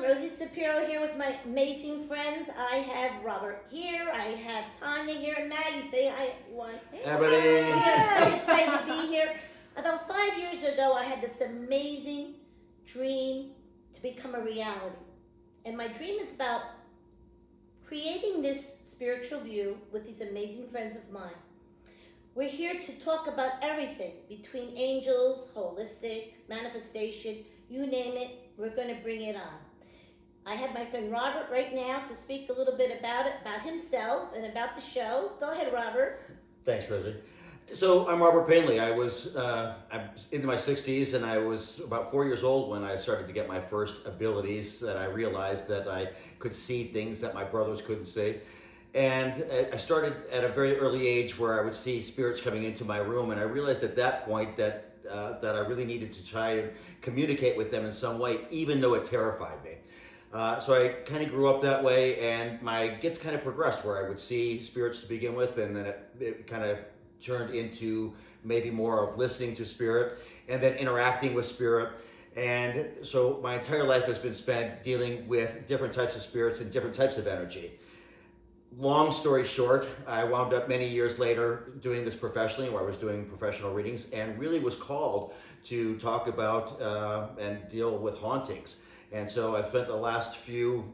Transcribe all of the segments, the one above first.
Rosie Cepero here with my amazing friends. I have Robert here, I have Tanya here, and Maggie. Say hi, everyone. Everybody. We are so excited to be here. About 5 years ago, I had this amazing dream to become a reality. And my dream is about creating this spiritual view with these amazing friends of mine. We're here to talk about everything between angels, holistic, manifestation, you name it, we're going to bring it on. I have my friend Robert right now to speak a little bit about it, about himself and about the show. Go ahead, Robert. Thanks, Rosie. So I'm Robert Painley. I'm into my 60s, and I was about 4 years old when I started to get my first abilities, that I realized that I could see things that my brothers couldn't see. And I started at a very early age where I would see spirits coming into my room, and I realized at that point that I really needed to try and communicate with them in some way, even though it terrified me. So I kind of grew up that way, and my gift kind of progressed where I would see spirits to begin with, and then it kind of turned into maybe more of listening to spirit and then interacting with spirit. And so my entire life has been spent dealing with different types of spirits and different types of energy. Long story short, I wound up many years later doing this professionally, where I was doing professional readings, and really was called to talk about and deal with hauntings. And so I've spent the last few,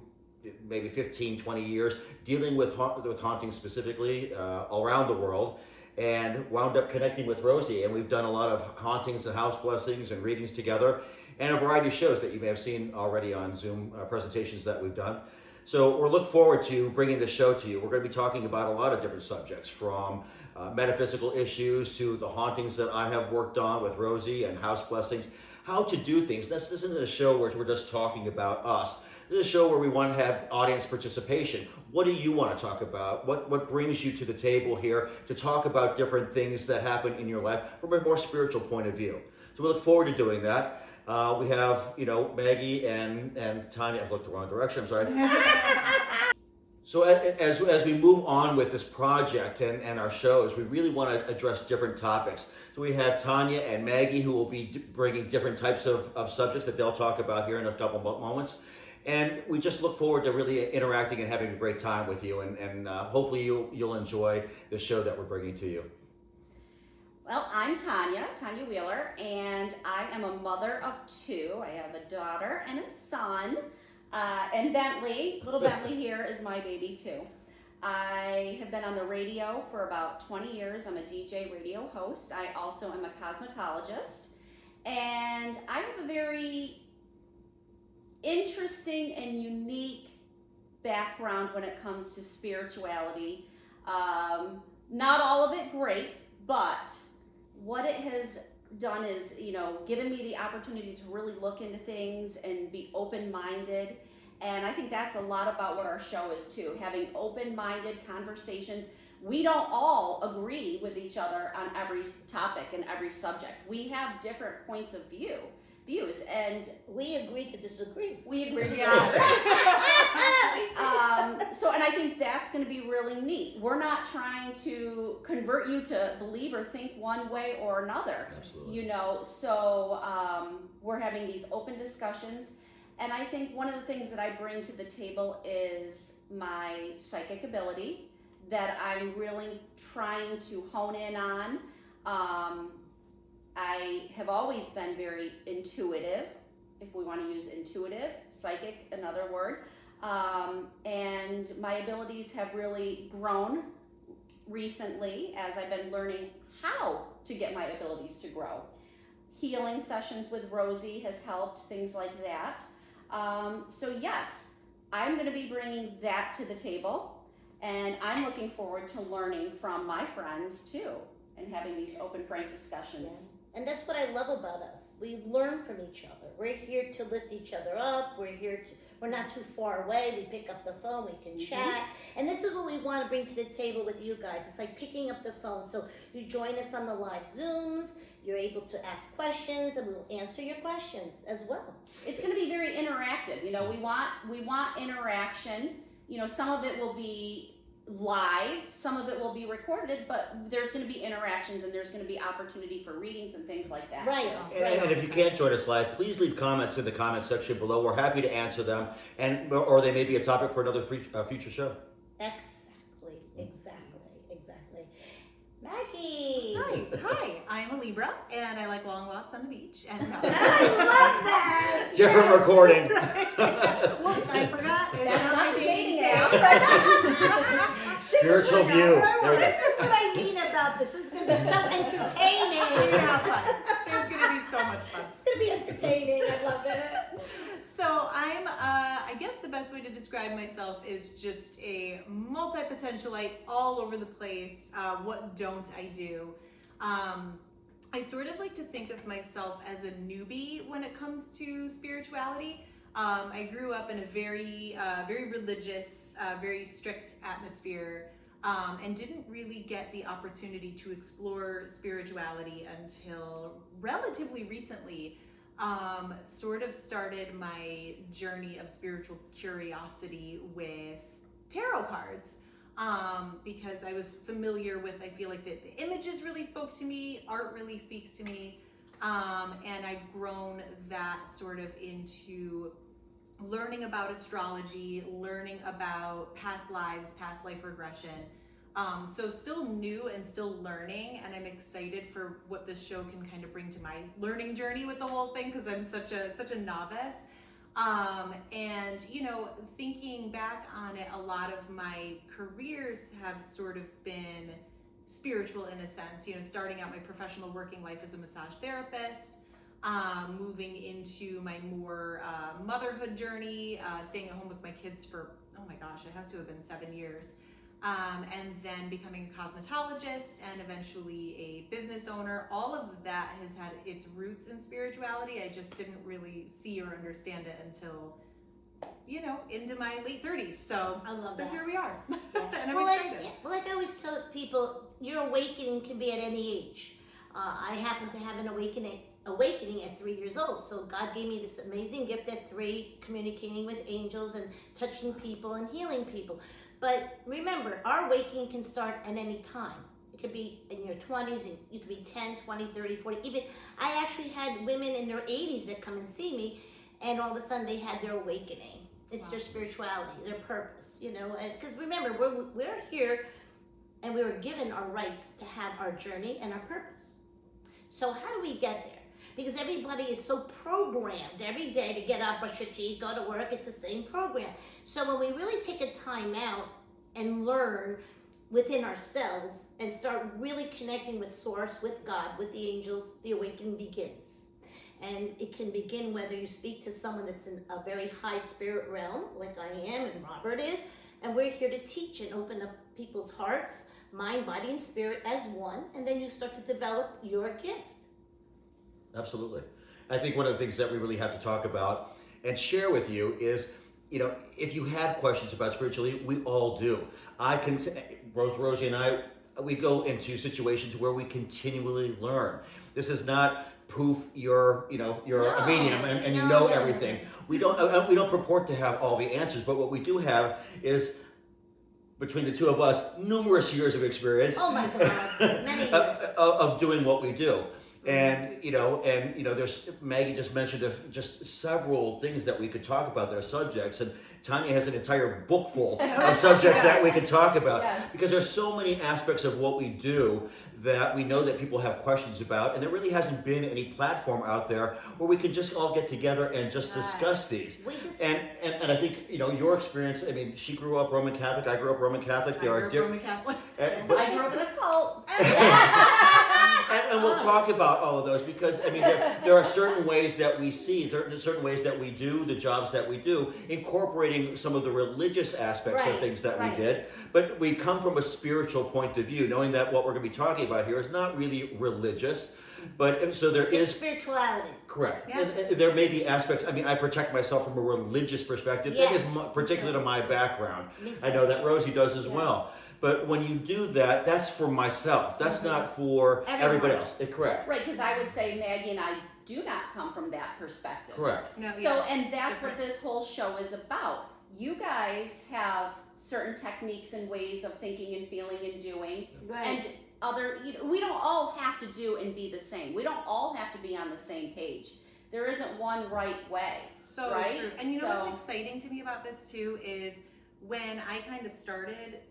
maybe 15, 20 years dealing with hauntings specifically all around the world, and wound up connecting with Rosie. And we've done a lot of hauntings and house blessings and readings together, and a variety of shows that you may have seen already on Zoom presentations that we've done. So we're looking forward to bringing this show to you. We're going to be talking about a lot of different subjects, from metaphysical issues to the hauntings that I have worked on with Rosie and house blessings, how to do things. This isn't a show where we're just talking about us. This is a show where we want to have audience participation. What do you want to talk about? What brings you to the table here to talk about different things that happen in your life from a more spiritual point of view? So we look forward to doing that. We have, Maggie and Tanya. I've looked the wrong direction, I'm sorry. So as we move on with this project and our shows, we really want to address different topics. So we have Tanya and Maggie, who will be bringing different types of subjects that they'll talk about here in a couple of moments. And we just look forward to really interacting and having a great time with you. And hopefully you'll enjoy the show that we're bringing to you. Well, I'm Tanya Wheeler, and I am a mother of two. I have a daughter and a son, and Bentley, little Bentley here is my baby too. I have been on the radio for about 20 years. I'm a DJ radio host. I also am a cosmetologist, and I have a very interesting and unique background when it comes to spirituality. Not all of it great, but what it has done is, given me the opportunity to really look into things and be open-minded. And I think that's a lot about what our show is too, having open-minded conversations. We don't all agree with each other on every topic and every subject. We have different points of views, and We agree to disagree. we agree together. And I think that's going to be really neat. We're not trying to convert you to believe or think one way or another. Absolutely. So we're having these open discussions, and I think one of the things that I bring to the table is my psychic ability that I'm really trying to hone in on. I have always been very intuitive, if we want to use intuitive, psychic, another word. And my abilities have really grown recently as I've been learning how to get my abilities to grow. Healing sessions with Rosie has helped, things like that. So yes, I'm going to be bringing that to the table, and I'm looking forward to learning from my friends too, and having these open, frank discussions. Yeah. And that's what I love about us. We learn from each other. We're here to lift each other up. We're not too far away. We pick up the phone, we can chat. And this is what we want to bring to the table with you guys. It's like picking up the phone. So you join us on the live Zooms. You're able to ask questions, and we'll answer your questions as well. It's going to be very interactive. We want interaction. Some of it will be live. Some of it will be recorded, but there's going to be interactions and there's going to be opportunity for readings and things like that. Right. So. And if you can't join us live, please leave comments in the comment section below. We're happy to answer them, or they may be a topic for another future show. Exactly. Maggie. Hi. I am a Libra, and I like long walks on the beach. And I love that. Different recording. Whoops, I forgot. It's That's on not my the dating dating tab. Spiritual view. This is what I mean about this. This is going to be so entertaining. We're gonna have fun. There's going to be so much fun. It's going to be entertaining. I love it. So I'm, I guess the best way to describe myself is just a multi-potentialite all over the place. What don't I do? I sort of like to think of myself as a newbie when it comes to spirituality. I grew up in a very religious, very strict atmosphere, and didn't really get the opportunity to explore spirituality until relatively recently. Sort of started my journey of spiritual curiosity with tarot cards, because I was familiar with, I feel like the images really spoke to me, art really speaks to me, and I've grown that sort of into learning about astrology, learning about past lives, past life regression. So still new and still learning, and I'm excited for what this show can kind of bring to my learning journey with the whole thing, because I'm such a novice. And you know, thinking back on it, a lot of my careers have sort of been spiritual in a sense. You know, starting out my professional working life as a massage therapist, moving into my more motherhood journey, staying at home with my kids for, oh my gosh, it has to have been 7 years. And then becoming a cosmetologist and eventually a business owner. All of that has had its roots in spirituality. I just didn't really see or understand it until, you know, into my late 30s. So I love that. here we are. And I'm Well, excited. like I always tell people, your awakening can be at any age. I happen to have an awakening at 3 years old. So God gave me this amazing gift at 3, communicating with angels and touching people and healing people. But remember, our awakening can start at any time. It could be in your 20s, and you could be 10, 20, 30, 40. Even I actually had women in their 80s that come and see me, and all of a sudden they had their awakening. It's their spirituality, their purpose, you know. Because remember, we're here, and we were given our rights to have our journey and our purpose. So how do we get there? Because everybody is so programmed every day to get up, brush your teeth, go to work. It's the same program. So when we really take a time out and learn within ourselves and start really connecting with Source, with God, with the angels, the awakening begins. And it can begin whether you speak to someone that's in a very high spirit realm, like I am and Robert is, and we're here to teach and open up people's hearts, mind, body, and spirit as one, and then you start to develop your gift. Absolutely. I think one of the things that we really have to talk about and share with you is, you know, if you have questions about spirituality, we all do. I can, Rosie and I, we go into situations where we continually learn. This is not poof, you're a medium and you know everything. We don't purport to have all the answers, but what we do have is, between the two of us, numerous years of experience. Oh my God, many years. of doing what we do. And there's, Maggie just mentioned just several things that we could talk about that are subjects, and Tanya has an entire book full of subjects that we could talk about, because there's so many aspects of what we do that we know that people have questions about, and there really hasn't been any platform out there where we can just all get together and just discuss these. And I think, you know, your experience, I mean, she grew up Roman Catholic, I grew up Roman Catholic. I grew up Roman Catholic. I grew up in a cult. And we'll talk about all of those, because I mean there are certain ways that we see, certain ways that we do the jobs that we do, incorporating some of the religious aspects of things that we did, but we come from a spiritual point of view, knowing that what we're going to be talking about here is not really religious, but so there is spirituality. Correct. Yeah. And there may be aspects, I mean, I protect myself from a religious perspective. That is particular to my background. I know that Rosie does as well. But when you do that, that's for myself. That's not for everybody else. Correct. Right, because I would say Maggie and I do not come from that perspective. Correct. No, so, and that's what this whole show is about. you guys have certain techniques and ways of thinking and feeling and doing, and other, we don't all have to do and be the same. We don't all have to be on the same page. There isn't one right way. So right? true. And you know So- what's exciting to me about this too is when I kind of started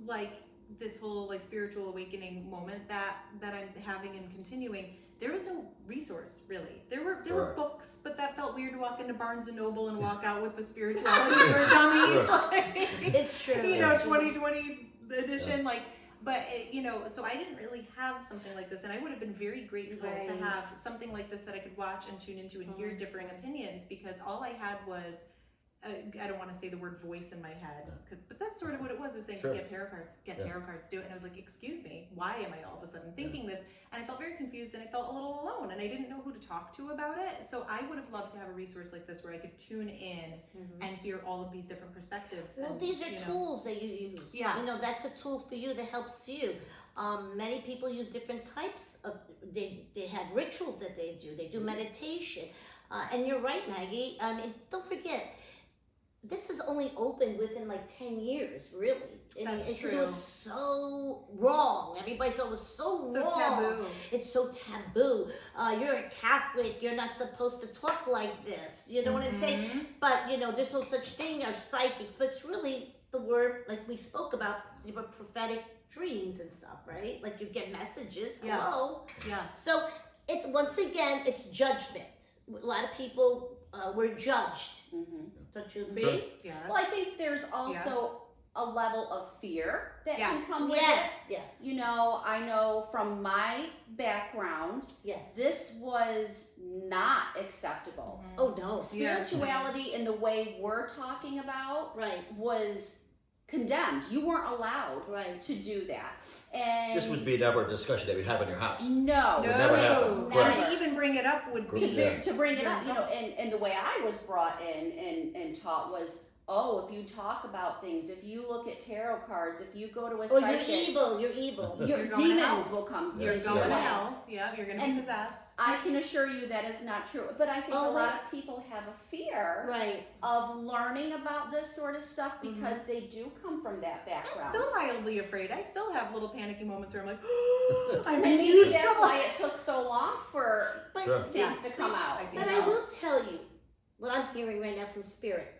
like this whole like spiritual awakening moment that I'm having and continuing, there was no resource really. There were books, but that felt weird to walk into Barnes and Noble and walk out with the spirituality for dummies. Like, It's true. you know, It's true. 2020 edition, like. But so I didn't really have something like this, and I would have been very grateful to have something like this that I could watch and tune into and hear differing opinions, because all I had was, I don't want to say the word voice in my head, but that's sort of what it was. It was saying, get tarot cards, tarot cards, do it. And I was like, excuse me, why am I all of a sudden thinking this? And I felt very confused, and I felt a little alone, and I didn't know who to talk to about it. So I would have loved to have a resource like this where I could tune in and hear all of these different perspectives. Well, and, these are tools that you use. Yeah. You know, that's a tool for you that helps you. Many people use different types of, they have rituals that they do meditation. And you're right, Maggie. I mean, don't forget, this is only opened within like 10 years, really. That's Because true. it was so wrong. Everybody thought it was so So wrong. taboo. It's so taboo. You're a Catholic. You're not supposed to talk like this. You know what I'm saying? But, there's no such thing as psychics. But it's really the word, like we spoke about, prophetic dreams and stuff, right? Like you get messages. Yeah. Hello. Yeah. So, once again, it's judgment. A lot of people were judged. Don't you agree? Sure. Yeah. Well, I think there's also a level of fear that can come with Yes. it. Yes. I know from my background, Yes. this was not acceptable. Oh no. Spirituality in the way we're talking about Right. was condemned. You weren't allowed Right. to do that. And This would be never a discussion that we'd have in your house. no, Would never happen. never. And to even bring it up would be to bring it You're up, and the way I was brought in and taught was, if you talk about things, if you look at tarot cards, if you go to a Oh, psychic, you're evil. You're evil. your You're going to demons hell. will come You're into going your to life. hell. Yeah, you're going to be And possessed. I can assure you that is not true. But I think a lot of people have a fear Right. of learning about this sort of stuff because they do come from that I'm background. still mildly afraid. I still have little panicky moments where I'm like, I'm And in maybe huge that's trouble. why it took so long for But Sure. things to come out. think But you I know? will tell you what I'm hearing right now from Spirit.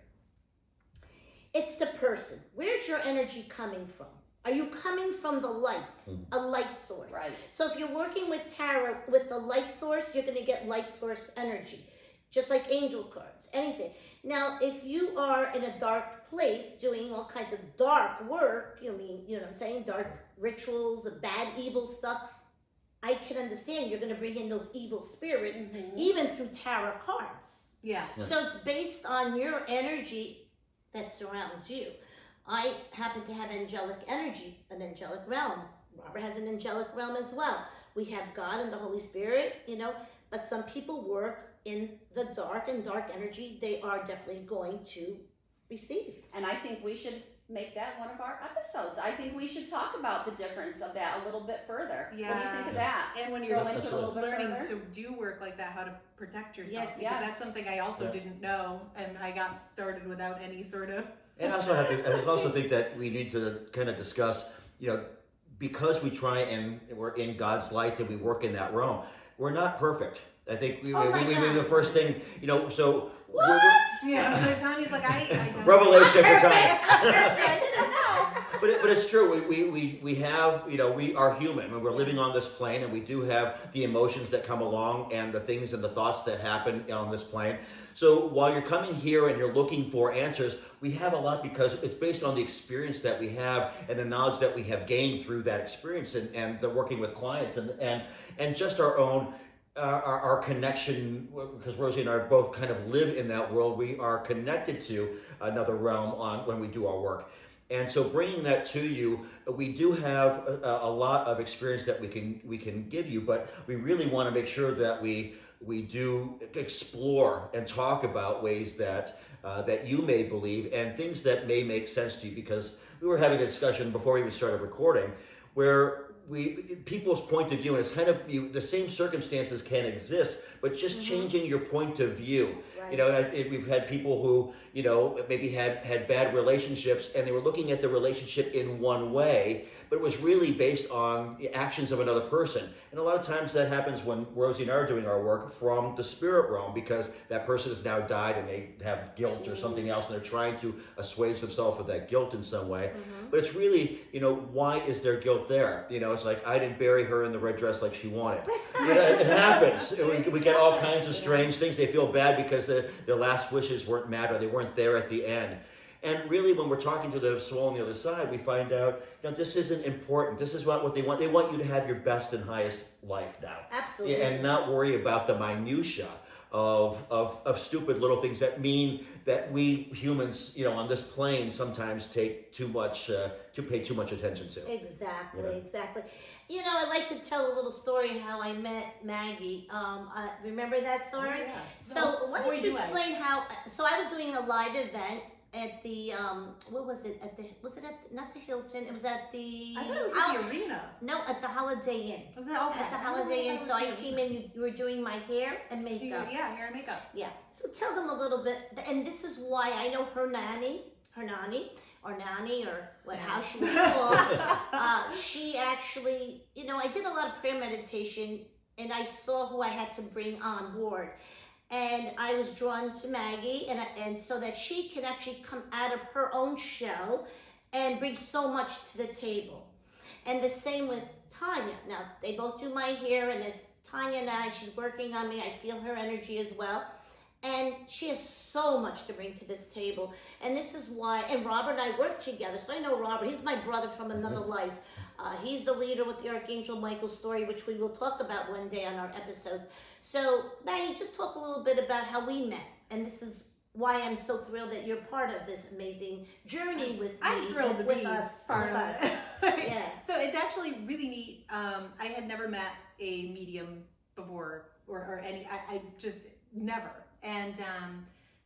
It's the person. Where's your energy coming from? Are you coming from the light, a light source? Right. So if you're working with tarot with the light source, you're going to get light source energy, just like angel cards, anything. Now, if you are in a dark place doing all kinds of dark work, you know what I'm saying, dark rituals, bad, evil stuff, I can understand you're going to bring in those evil spirits, even through tarot cards. Yeah. So it's based on your energy that surrounds you. I happen to have angelic energy, an angelic realm. Robert has an angelic realm as well. We have God and the Holy Spirit, but some people work in the dark and dark energy, they are definitely going to receive. And I think we should make that one of our episodes. I think we should talk about the difference of that a little bit further. What do you Yeah. think of that? And when Go you're into it a little bit learning further? to do work like that, how to protect yourself. Yes, because yes. that's something I also didn't know, and I got started without any sort of. And I also think that we need to kind of discuss, because we try and we're in God's light and we work in that realm, we're not perfect. I think we the first thing, so What? Yeah, so Tanya's like, I don't. Revelation for time. I didn't know. But it's true. We have, we are human and we're living on this plane, and we do have the emotions that come along and the things and the thoughts that happen on this plane. So while you're coming here and you're looking for answers, we have a lot because it's based on the experience that we have and the knowledge that we have gained through that experience and the working with clients and just our own our connection, because Rosie and I both kind of live in that world. We are connected to another realm when we do our work. And so bringing that to you, we do have a lot of experience that we can give you, but we really want to make sure that we do explore and talk about ways that you may believe and things that may make sense to you, because we were having a discussion before we even started recording where people's point of view, and it's kind of the same circumstances can exist, but just changing your point of view. Right. You know, we've had people who, you know, maybe had bad relationships, and they were looking at the relationship in one way, but it was really based on the actions of another person. And a lot of times that happens when Rosie and I are doing our work from the spirit realm, because that person has now died and they have guilt or something else, and they're trying to assuage themselves of that guilt in some way. But it's really, you know, why is there guilt there? You know, it's like, I didn't bury her in the red dress like she wanted. You know, it happens. We get all kinds of strange things. They feel bad because their last wishes weren't met, or they weren't there at the end. And really, when we're talking to the soul on the other side, we find out, you know, this isn't important. This is what they want. They want you to have your best and highest life now. Absolutely. And not worry about the minutia of stupid little things that mean that we humans, you know, on this plane sometimes take too much, to pay too much attention to. Exactly, Yeah. exactly. You know, I'd like to tell a little story how I met Maggie. Remember that story? Oh, yes. So why boy, don't you do I. explain how? So I was doing a live event at the what was it? Was it at not the Hilton? It was at the I thought it was at the arena. no, at the Holiday Inn. Was that okay? At the Holiday Inn. So I came in. You were doing my hair and So you, makeup. yeah, hair and makeup. Yeah. So tell them a little bit, and this is why I know her nanny, or nanny, or what, how she was called. She actually, you know, I did a lot of prayer meditation, and I saw who I had to bring on board. And I was drawn to Maggie, and so that she could actually come out of her own shell and bring so much to the table. And the same with Tanya. Now, they both do my hair, and as Tanya now, she's working on me, I feel her energy as well. And she has so much to bring to this table. And this is why, and Robert and I work together, so I know Robert. He's my brother from another life. He's the leader with the Archangel Michael story, which we will talk about one day on our episodes. So, Maggie, just talk a little bit about how we met. And this is why I'm so thrilled that you're part of this amazing journey with me. I'm thrilled to with be us. part with of us. it. Yeah. So it's actually really neat. I had never met a medium before, or any. I just never. And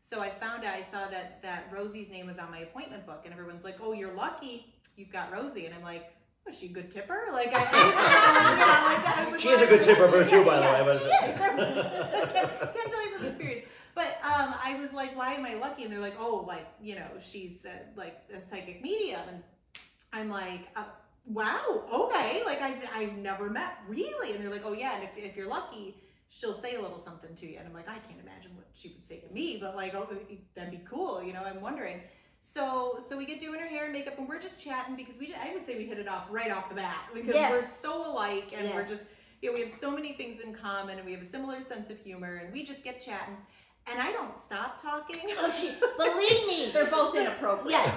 so I found out. I saw that Rosie's name was on my appointment book, and everyone's like, "Oh, you're lucky. You've got Rosie." And I'm like, "Was she a good tipper?" Like, yeah, like that. I was like, She is a good tipper too, by the yes, way. she is. Can't tell you from experience. But I was like, why am I lucky? And they're like, oh, like, you know, she's like a psychic medium. And I'm like, wow, okay. Like, I've never met, really. And they're like, oh, yeah. And if you're lucky, she'll say a little something to you. And I'm like, I can't imagine what she would say to me. But like, oh, that'd be cool. You know, I'm wondering. So we get doing her hair and makeup, and we're just chatting because I would say we hit it off right off the bat because Yes. we're so alike, and Yes. we're just, you know, we have so many things in common, and we have a similar sense of humor, and we just get chatting. And I don't stop talking. Oh, believe me. They're both inappropriate. Yes.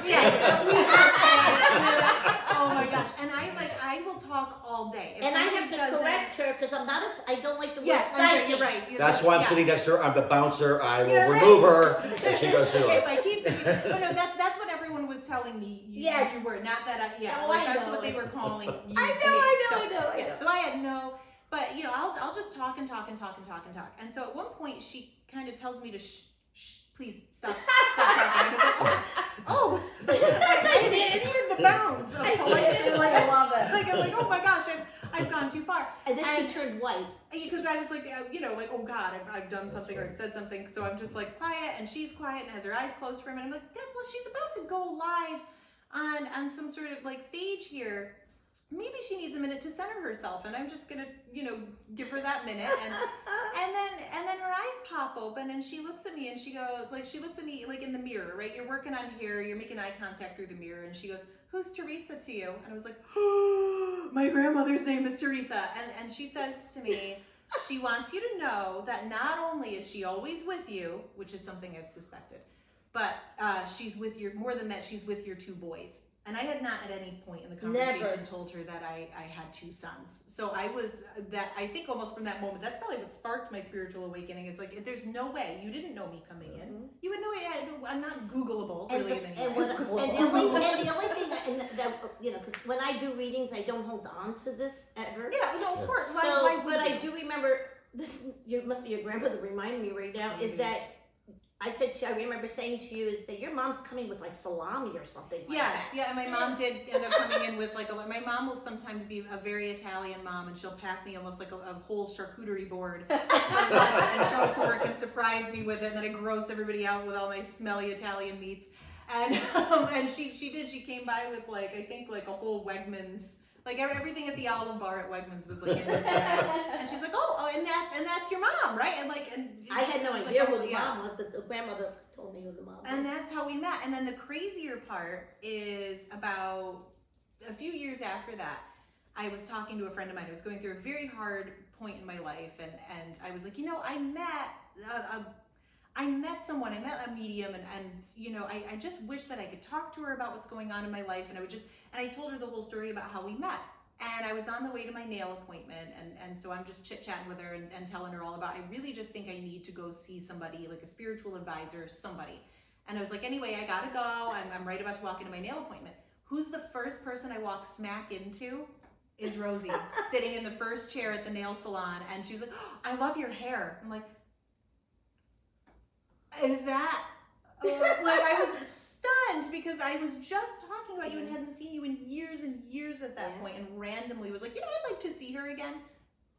Oh my gosh. And I will talk all day. If And I somebody have to doesn't- correct her because I don't like the word Yes, psychic. you're right. That's why I'm Yeah. sitting next to her. I'm the bouncer. I will You're right. remove her, and she goes through If it. I keep doing it. But no, that's what everyone was telling me. Yes. You were. Not that Oh, like, I that's know. what they were calling you I to know, me. I know. Yeah, so I had no, but you know, I'll just talk and talk and talk and talk and talk. And so at one point she kind of tells me to shh, please stop talking. I was like, oh, it needed the bounds of politeness. I love it. Like I'm like, oh my gosh, I've gone too far. And then she turned white. Because I was like, you know, like, oh God, I've done something or said something. So I'm just like quiet, and she's quiet and has her eyes closed for a minute. I'm like, God, well, she's about to go live on some sort of like stage here. Maybe she needs a minute to center herself, and I'm just gonna, you know, give her that minute. And then her eyes pop open, and she looks at me, and she goes, like, she looks at me like in the mirror, right? You're working on hair, you're making eye contact through the mirror, and she goes, "Who's Teresa to you?" And I was like, oh, my grandmother's name is Teresa. And she says to me, she wants you to know that not only is she always with you, which is something I've suspected, but she's with more than that, she's with your two boys. And I had not at any point in the conversation Never. told her that I had two sons. So I think almost from that moment, that's probably what sparked my spiritual awakening. Is like, there's no way, you didn't know me coming in. You would know, I'm not Googleable really in any way. And the only thing that you know, because when I do readings, I don't hold on to this ever. Yeah, no, of course. So, Why would but I you? do remember this. Must be your grandmother reminding me right now. Is that I said to you, I remember saying to you, is that your mom's coming with like salami or something like Yes, that. yeah, and my mom did end up coming in with like my mom will sometimes be a very Italian mom, and she'll pack me almost like a whole charcuterie board and show up to work and surprise me with it, and then I gross everybody out with all my smelly Italian meats. And she came by with like, I think like a whole Wegmans, like everything at the Olive Bar at Wegmans was like in this bag. And she's like, oh, and that's your mom, right? And I had no it's idea like, who oh, the yeah. mom was, but the grandmother told me who the mom was. And that's how we met. And then the crazier part is about a few years after that, I was talking to a friend of mine who was going through a very hard point in my life, and I was like, I met someone, I met a medium, and I just wish that I could talk to her about what's going on in my life, and I told her the whole story about how we met. And I was on the way to my nail appointment, and so I'm just chit-chatting with her and telling her all about, I really just think I need to go see somebody, like a spiritual advisor, somebody. And I was like, anyway, I gotta go, I'm right about to walk into my nail appointment. Who's the first person I walk smack into? Is Rosie, sitting in the first chair at the nail salon, and she's like, oh, I love your hair. I'm like, is that, like, I was stunned because I was just talking about you and hadn't seen you in years and years at that point, and randomly was like, I'd like to see her again.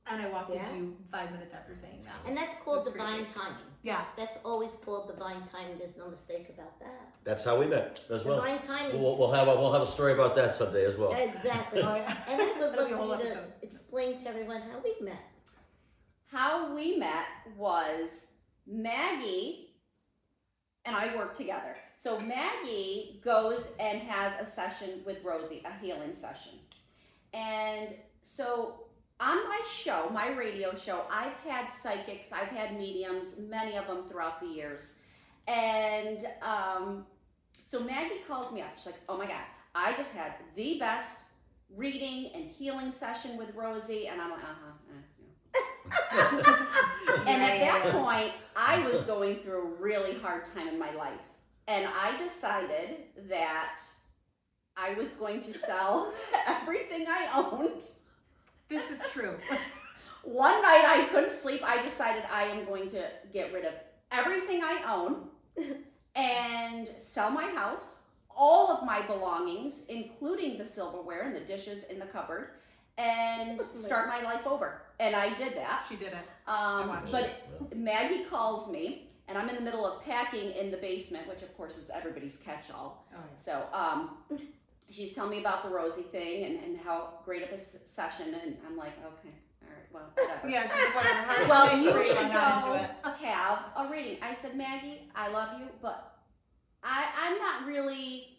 And I walked into you 5 minutes after saying that. And that's called That's divine crazy. timing. Yeah. That's always called divine timing. There's no mistake about that. That's how we met as well. Divine timing. We'll have a story about that someday as well. Exactly. Oh, yeah. And I would That'll be a whole love for you episode. to explain to everyone how we met. How we met was Maggie and I worked together. So Maggie goes and has a session with Rosie, a healing session. And so on my show, my radio show, I've had psychics, I've had mediums, many of them throughout the years. And so Maggie calls me up. She's like, oh my God, I just had the best reading and healing session with Rosie. And I'm like, And at that point, I was going through a really hard time in my life. And I decided that I was going to sell everything I owned. This is true. One night I couldn't sleep. I decided I am going to get rid of everything I own and sell my house, all of my belongings, including the silverware and the dishes in the cupboard, and start my life over. And I did that. She did it. But Maggie calls me, and I'm in the middle of packing in the basement, which of course is everybody's catch-all. Oh, yeah. So she's telling me about the Rosie thing and how great of a session, and I'm like, okay, all right, well, whatever. Yeah, she's like, whatever. Well, Thanks you for should going on into it. have a reading. I said, Maggie, I love you, but I'm not really,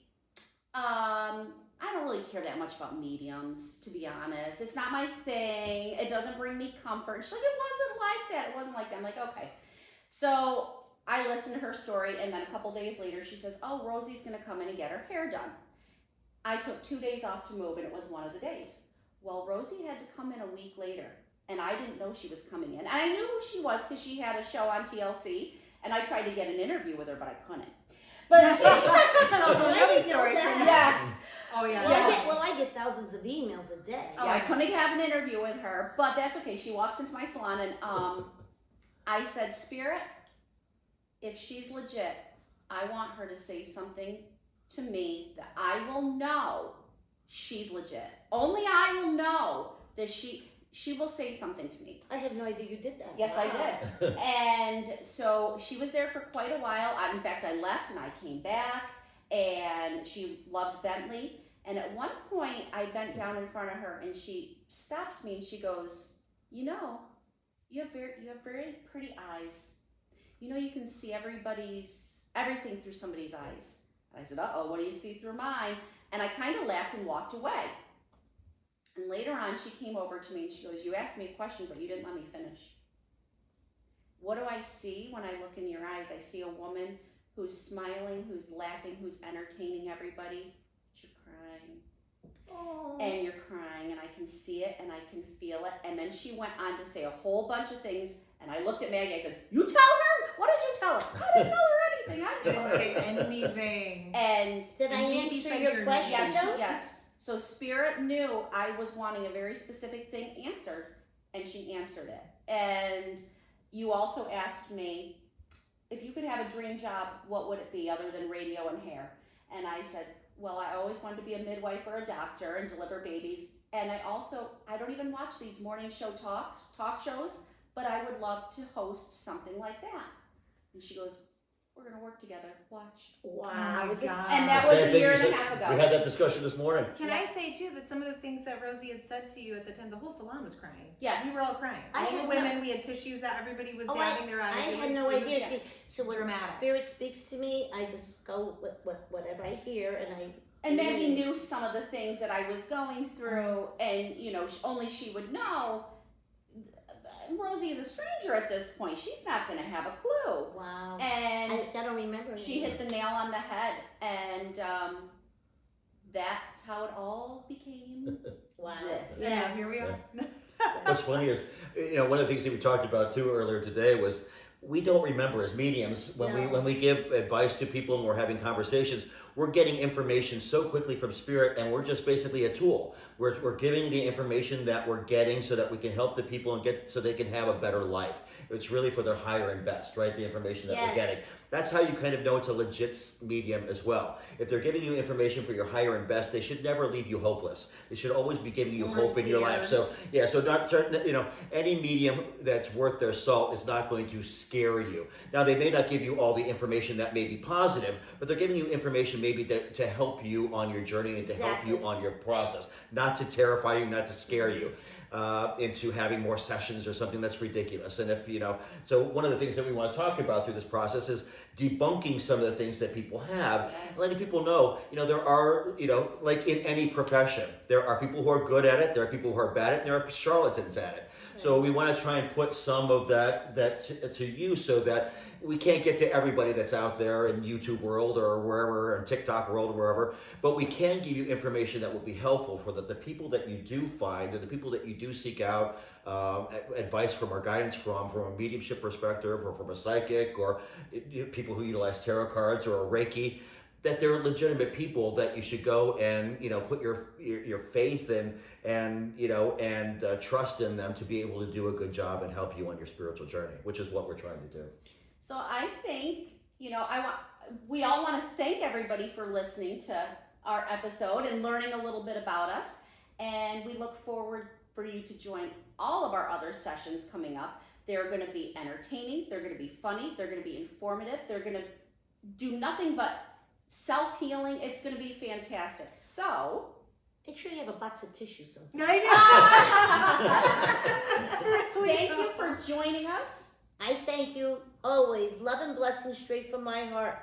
I don't really care that much about mediums, to be honest. It's not my thing. It doesn't bring me comfort. She's like, it wasn't like that. It wasn't like that. I'm like, okay. So I listened to her story, and then a couple days later, she says, oh, Rosie's going to come in and get her hair done. I took 2 days off to move, and it was one of the days. Well, Rosie had to come in a week later, and I didn't know she was coming in. And I knew who she was because she had a show on TLC, and I tried to get an interview with her, but I couldn't. But she, Another story. yes. Oh, yeah. Well, I get thousands of emails a day. Yeah, I couldn't have an interview with her, but that's okay. She walks into my salon, and I said, Spirit, if she's legit, I want her to say something to me that I will know she's legit. Only I will know that she will say something to me. I had no idea you did that. Yes, I did. And so she was there for quite a while. In fact, I left and I came back, and she loved Bentley. And at one point, I bent down in front of her, and she stops me and she goes, you have very pretty eyes. You can see everything through somebody's eyes. And I said, uh-oh, what do you see through mine? And I kind of laughed and walked away. And later on, she came over to me and she goes, you asked me a question, but you didn't let me finish. What do I see when I look in your eyes? I see a woman who's smiling, who's laughing, who's entertaining everybody. But you're crying. Oh. And you're crying, and I can see it, and I can feel it. And then she went on to say a whole bunch of things, and I looked at Maggie, I said, you tell her? What did you tell her? I didn't tell her anything. I Didn't say anything. And Did I maybe answer said your your question? name. yes, yes. So Spirit knew I was wanting a very specific thing answered, and she answered it. And you also asked me, if you could have a dream job, what would it be other than radio and hair? And I said, well, I always wanted to be a midwife or a doctor and deliver babies. And I don't even watch these morning show talk shows, but I would love to host something like that. And she goes, we're going to work together. Watch. Wow. Oh my God. And that The was same a thing year you and a said- half ago. We had that discussion this morning. Can I say too that some of the things that Rosie had said to you at the time, the whole salon was crying. Yes. We were all crying. I All the had women, we had tissues out, everybody was Oh, dabbing their eyes. I It had was- no it was- idea. yeah. See, so when Dramatic. Spirit speaks to me, I just go with whatever I hear, and I. And Maggie knew some of the things that I was going through, and only she would know. Rosie is a stranger at this point. She's not going to have a clue. Wow. And I don't remember. she hit the nail on the head, and that's how it all became Wow. this. Yeah, here we are. What's funny is, one of the things that we talked about too earlier today was we don't remember as mediums when we give advice to people and we're having conversations. We're getting information so quickly from Spirit, and we're just basically a tool. We're giving the information that we're getting so that we can help the people and so they can have a better life. It's really for their higher and best, right? The information that we're getting. That's how you kind of know it's a legit medium as well. If they're giving you information for your higher and best, they should never leave you hopeless. They should always be giving you hope in your life. So not any medium that's worth their salt is not going to scare you. Now, they may not give you all the information that may be positive, but they're giving you information maybe to help you on your journey and to help you on your process, not to terrify you, not to scare you into having more sessions or something that's ridiculous. And so one of the things that we want to talk about through this process is debunking some of the things that people have, letting people know, there are, like in any profession, there are people who are good at it, there are people who are bad at it, and there are charlatans at it. So we want to try and put some of that to use so that we can't get to everybody that's out there in YouTube world or wherever, in TikTok world or wherever, but we can give you information that will be helpful for the people that you do find and the people that you do seek out advice from or guidance from a mediumship perspective or from a psychic or people who utilize tarot cards or a Reiki, that they're legitimate people that you should go and put your faith and trust in them to be able to do a good job and help you on your spiritual journey, which is what we're trying to do. So I think we all want to thank everybody for listening to our episode and learning a little bit about us, and we look forward for you to join all of our other sessions coming up. They're going to be entertaining, they're going to be funny, they're going to be informative, they're going to do nothing but self-healing. It's going to be fantastic. So make sure you have a box of tissues. Really thank you for joining us. I thank you always. Love and blessings straight from my heart.